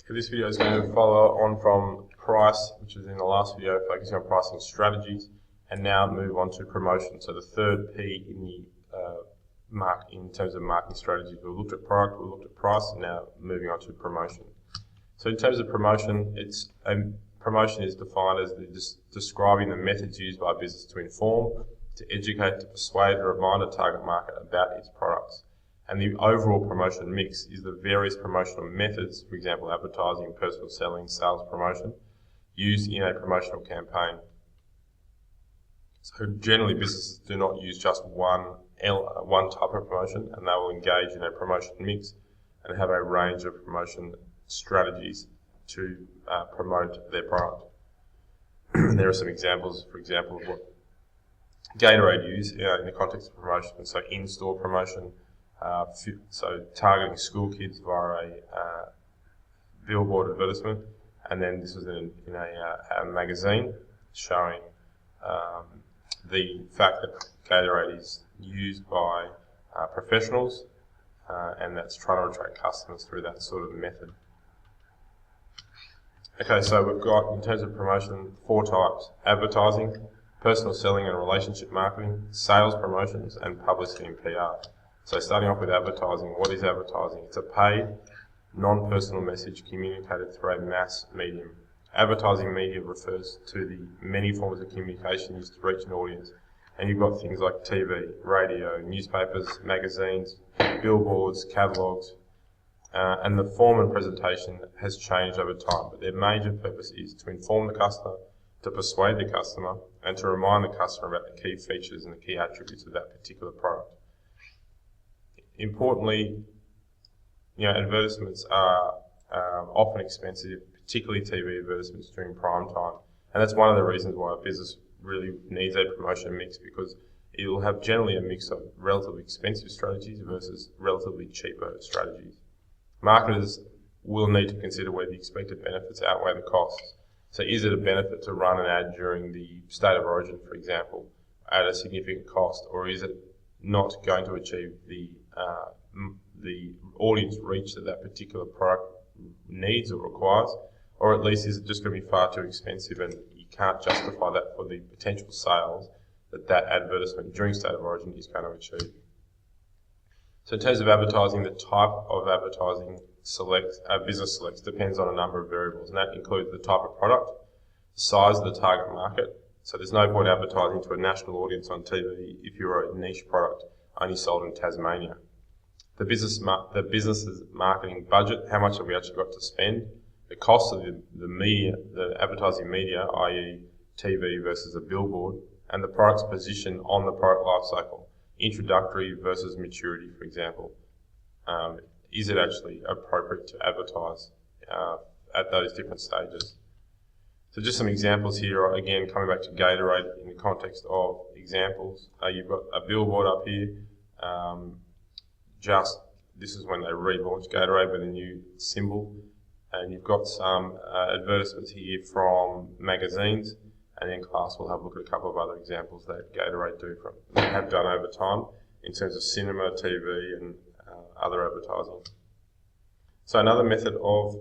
This video is going to follow on from price, which is in the last video, focusing on pricing strategies, and now move on to promotion. So the third P in the in terms of marketing strategies. We've looked at product, we've looked at price, and now moving on to promotion. So in terms of promotion, promotion is defined as describing the methods used by a business to inform, to educate, to persuade, or remind a target market about its products. And the overall promotion mix is the various promotional methods, for example, advertising, personal selling, sales promotion, used in a promotional campaign. So generally businesses do not use just one type of promotion, and they will engage in a promotion mix and have a range of promotion strategies to promote their product. There are some examples, for example, of what Gatorade use in the context of promotion. So in-store promotion, so targeting school kids via a billboard advertisement, and then this was in a magazine showing the fact that Gatorade is used by professionals, and that's trying to attract customers through that sort of method. Okay, so we've got, in terms of promotion, 4 types: advertising, personal selling and relationship marketing, sales promotions, and publicity and PR. So starting off with advertising, what is advertising? It's a paid, non-personal message communicated through a mass medium. Advertising media refers to the many forms of communication used to reach an audience. And you've got things like TV, radio, newspapers, magazines, billboards, catalogues, and the form and presentation has changed over time, but their major purpose is to inform the customer, to persuade the customer, and to remind the customer about the key features and the key attributes of that particular product. Importantly, advertisements are often expensive, particularly TV advertisements during prime time, and that's one of the reasons why a business really needs a promotion mix, because it will have generally a mix of relatively expensive strategies versus relatively cheaper strategies. Marketers will need to consider whether the expected benefits outweigh the costs. So is it a benefit to run an ad during the state of origin, for example, at a significant cost, or is it not going to achieve the audience reach that particular product needs or requires, or at least is it just going to be far too expensive and you can't justify that for the potential sales that advertisement during state of origin is going to achieve. So in terms of advertising, the type of advertising business selects depends on a number of variables, and that includes the type of product, the size of the target market. So there's no point advertising to a national audience on TV if you're a niche product only sold in Tasmania. The business's marketing budget, how much have we actually got to spend, the cost of the advertising media, i.e. TV versus a billboard, and the product's position on the product lifecycle, introductory versus maturity, for example. Is it actually appropriate to advertise at those different stages? So just some examples here, again, coming back to Gatorade in the context of examples. You've got a billboard up here. This is when they relaunched Gatorade with a new symbol. And you've got some advertisements here from magazines. And in class we'll have a look at a couple of other examples that Gatorade have done over time in terms of cinema, TV, and other advertising. So another method of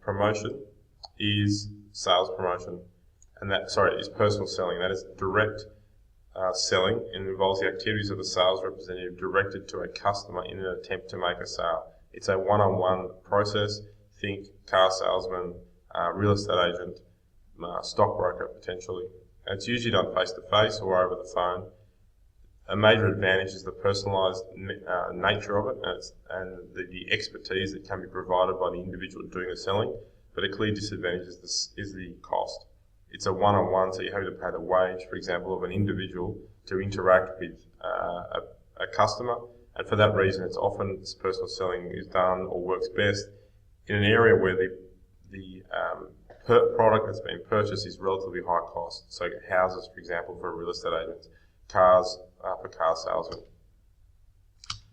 promotion is sales promotion, and is personal selling. That is direct selling, and involves the activities of a sales representative directed to a customer in an attempt to make a sale. It's a one-on-one process. Think car salesman, real estate agent, stockbroker potentially. And it's usually done face-to-face or over the phone. A major advantage is the personalised nature of it and the expertise that can be provided by the individual doing the selling, but a clear disadvantage is the cost. It's a one-on-one, so you're having to pay the wage, for example, of an individual to interact with a customer, and for that reason it's often this personal selling is done or works best in an area where the product that's been purchased is relatively high cost. So houses, for example, for real estate agents, cars for car salesmen.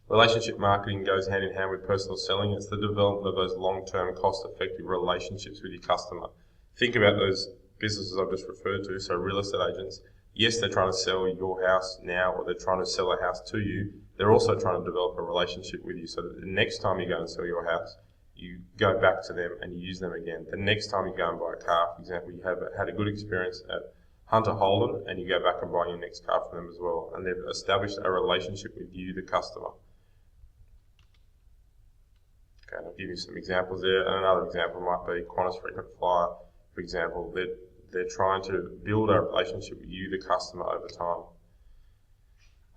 Relationship marketing goes hand in hand with personal selling. It's the development of those long-term, cost-effective relationships with your customer. Think about those businesses I've just referred to, so real estate agents. Yes, they're trying to sell your house now, or they're trying to sell a house to you. They're also trying to develop a relationship with you so that the next time you go and sell your house, you go back to them and you use them again. The next time you go and buy a car, for example, you have had a good experience at Hunter Holden, and you go back and buy your next car from them as well, and they've established a relationship with you, the customer. Okay, and I'll give you some examples there, and another example might be Qantas Frequent Flyer, for example. They're trying to build a relationship with you, the customer, over time.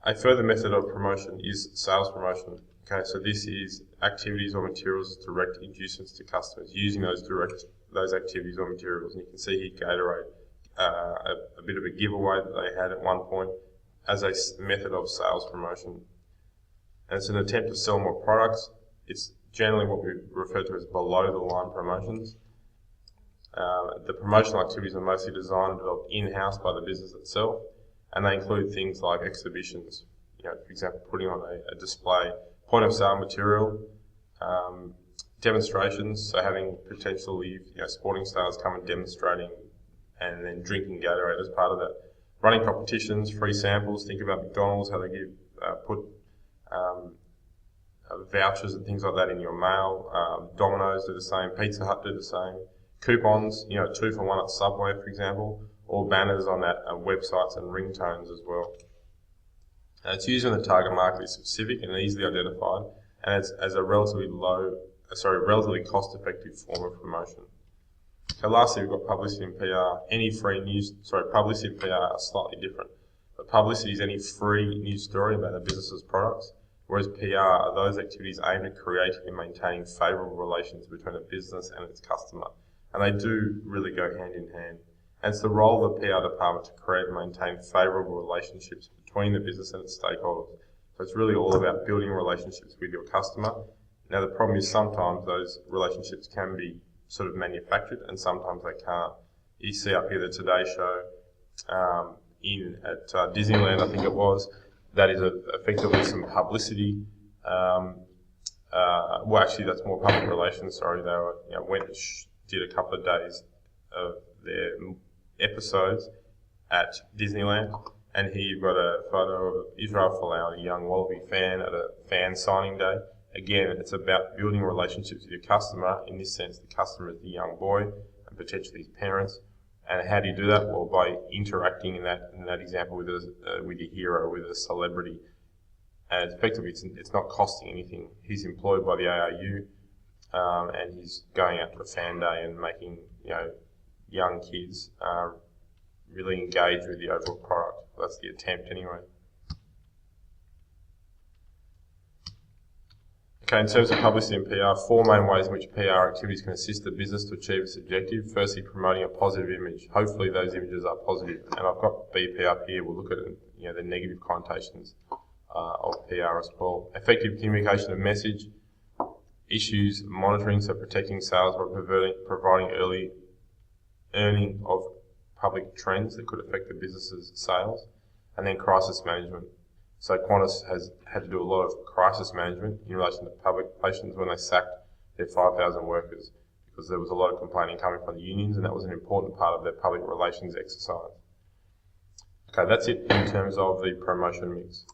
A further method of promotion is sales promotion. Okay, so this is activities or materials as direct inducements to customers, using those activities or materials. And you can see here Gatorade, a bit of a giveaway that they had at one point as a method of sales promotion. And it's an attempt to sell more products. It's generally what we refer to as below the line promotions. The promotional activities are mostly designed and developed in-house by the business itself, and they include things like exhibitions, for example, putting on a display, point of sale material, demonstrations, so having potentially sporting stars come and demonstrating and then drinking Gatorade as part of that. Running competitions, free samples, think about McDonald's, how they put vouchers and things like that in your mail. Domino's do the same, Pizza Hut do the same. Coupons, 2 for 1 at Subway, for example, or banners on that websites and ringtones as well. And it's used when the target market is specific and easily identified, and it's as a relatively cost-effective form of promotion. So lastly, we've got publicity and PR. Publicity and PR are slightly different. But publicity is any free news story about a business's products, whereas PR are those activities aimed at creating and maintaining favourable relations between a business and its customer. And they do really go hand in hand. And it's the role of the PR department to create and maintain favourable relationships between the business and its stakeholders. So it's really all about building relationships with your customer. Now the problem is sometimes those relationships can be sort of manufactured and sometimes they can't. You see up here the Today Show at Disneyland, I think it was. That is effectively some publicity. Actually that's more public relations, sorry. They were, did a couple of days of their episodes at Disneyland, and here you've got a photo of Israel Folau, a young Wallaby fan at a fan signing day. Again, it's about building relationships with your customer. In this sense, the customer is the young boy and potentially his parents. And how do you do that? Well, by interacting in that example with your hero, with a celebrity. And effectively, it's not costing anything. He's employed by the ARU, and he's going out to a fan day and making young kids really engage with the overall product. That's the attempt anyway. Okay, in terms of publicity and PR, 4 main ways in which PR activities can assist the business to achieve its objective. Firstly, promoting a positive image. Hopefully those images are positive. And I've got BP up here. We'll look at the negative connotations of PR as well. Effective communication of message, issues, monitoring, so protecting sales by providing early earning of public trends that could affect the business's sales, and then crisis management. So Qantas has had to do a lot of crisis management in relation to public relations when they sacked their 5,000 workers, because there was a lot of complaining coming from the unions, and that was an important part of their public relations exercise. Okay, that's it in terms of the promotion mix.